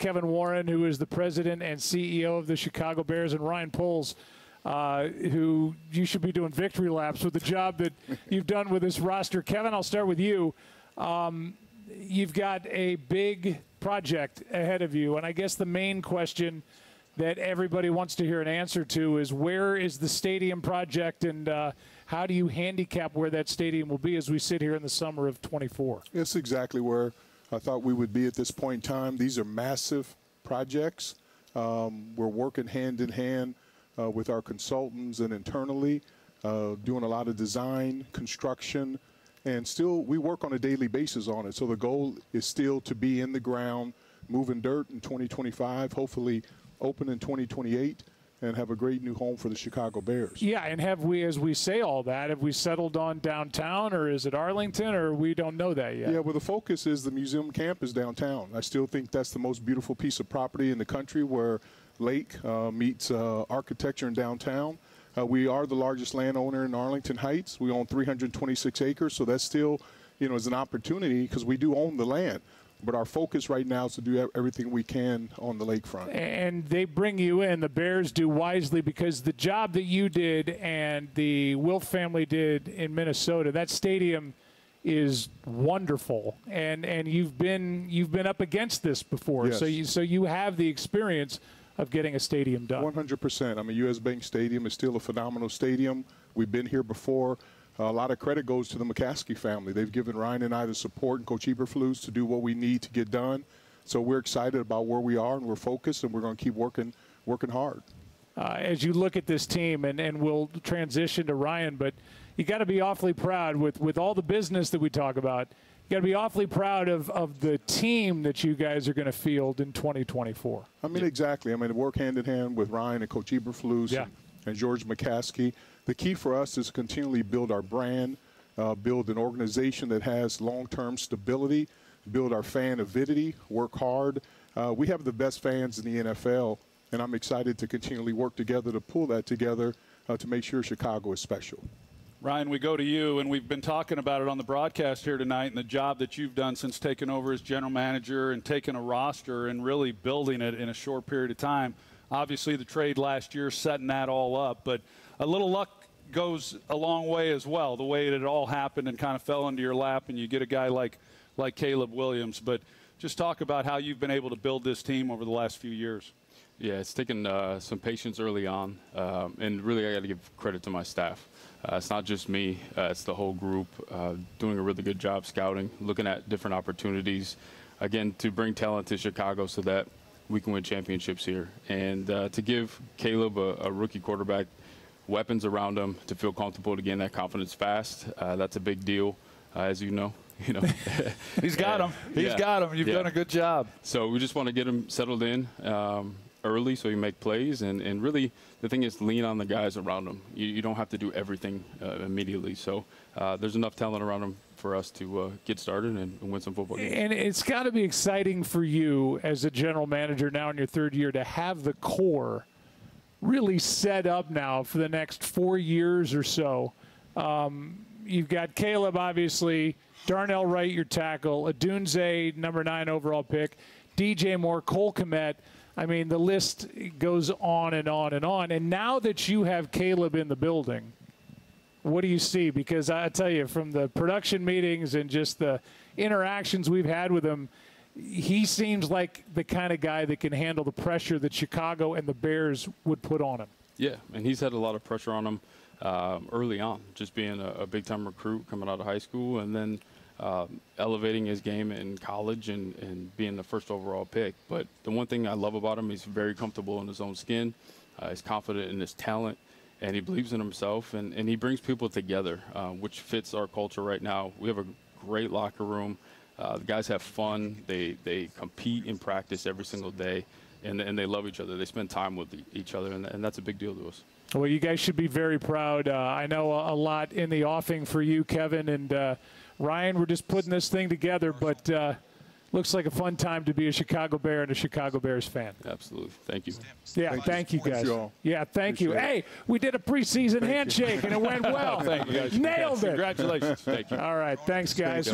Kevin Warren, who is the president and CEO of the Chicago Bears, and Ryan Poles, who you should be doing victory laps with the job that you've done with this roster. Kevin, I'll start with you. You've got a big project ahead of you, and I guess the main question that everybody wants to hear an answer to is, where is the stadium project, and how do you handicap where that stadium will be as we sit here in the summer of 24? It's exactly where I thought we would be at this point in time. These are massive projects. We're working hand in hand with our consultants and internally, doing a lot of design, construction, and still we work on a daily basis on it. So the goal is still to be in the ground, moving dirt in 2025, hopefully open in 2028, and have a great new home for the Chicago Bears. Yeah, and have we, as we say all that, have we settled on downtown, or is it Arlington, or we don't know that yet? Yeah, well, the focus is the museum campus downtown. I still think that's the most beautiful piece of property in the country, where lake meets architecture in downtown. We are the largest landowner in Arlington Heights. We own 326 acres, so that's still, is an opportunity because we do own the land. But our focus right now is to do everything we can on the lakefront. And they bring you in, the Bears do wisely, because the job that you did and the Wilf family did in Minnesota, that stadium is wonderful. And you've been up against this before. Yes. So you have the experience of getting a stadium done. 100%. I mean, U.S. Bank Stadium is still a phenomenal stadium. We've been here before. A lot of credit goes to the McCaskey family. They've given Ryan and I the support, and Coach Eberflus, to do what we need to get done. So we're excited about where we are, and we're focused, and we're going to keep working hard. As you look at this team, and we'll transition to Ryan, but you got to be awfully proud with all the business that we talk about. You got to be awfully proud of the team that you guys are going to field in 2024. I mean, exactly. I mean, work hand in hand with Ryan and Coach Eberflus and George McCaskey. The key for us is to continually build our brand, build an organization that has long-term stability, build our fan avidity, work hard. We have the best fans in the NFL, and I'm excited to continually work together to pull that together to make sure Chicago is special. Ryan, we go to you, and we've been talking about it on the broadcast here tonight, and the job that you've done since taking over as general manager and taking a roster and really building it in a short period of time. Obviously, the trade last year setting that all up, but a little luck goes a long way as well, the way it all happened and kind of fell into your lap, and you get a guy like Caleb Williams. But just talk about how you've been able to build this team over the last few years. Yeah, it's taken some patience early on, and really I got to give credit to my staff. It's not just me, it's the whole group doing a really good job scouting, looking at different opportunities, again, to bring talent to Chicago so that we can win championships here. And to give Caleb, a rookie quarterback, weapons around him to feel comfortable to gain that confidence fast, that's a big deal, as you know. He's got him. He's got him. You've done a good job. So we just want to get him settled in early so he make plays, and really the thing is lean on the guys around him. You don't have to do everything immediately. So there's enough talent around him for us to get started and win some football games. And it's got to be exciting for you as a general manager now in your third year to have the core really set up now for the next 4 years or so. You've got Caleb, obviously, Darnell Wright, your tackle, Adunze, number 9 overall pick, DJ Moore, Cole Kmet. I mean, the list goes on and on and on. And now that you have Caleb in the building, what do you see? Because I tell you, from the production meetings and just the interactions we've had with him, he seems like the kind of guy that can handle the pressure that Chicago and the Bears would put on him. Yeah, and he's had a lot of pressure on him early on, just being a big-time recruit coming out of high school, and then elevating his game in college and being the first overall pick. But the one thing I love about him, he's very comfortable in his own skin. He's confident in his talent, and he believes in himself, and he brings people together, which fits our culture right now. We have a great locker room. The guys have fun. They compete in practice every single day, and they love each other. They spend time with each other, and that's a big deal to us. Well, you guys should be very proud. I know a lot in the offing for you, Kevin, and Ryan. We're just putting this thing together, but looks like a fun time to be a Chicago Bear and a Chicago Bears fan. Absolutely. Thank you. Yeah, thank you, guys. Yeah, thank you. Appreciate Hey, we did a preseason handshake, and it went well. Thank you, guys. Nailed it. Congratulations. Thank you. All right, thanks, guys.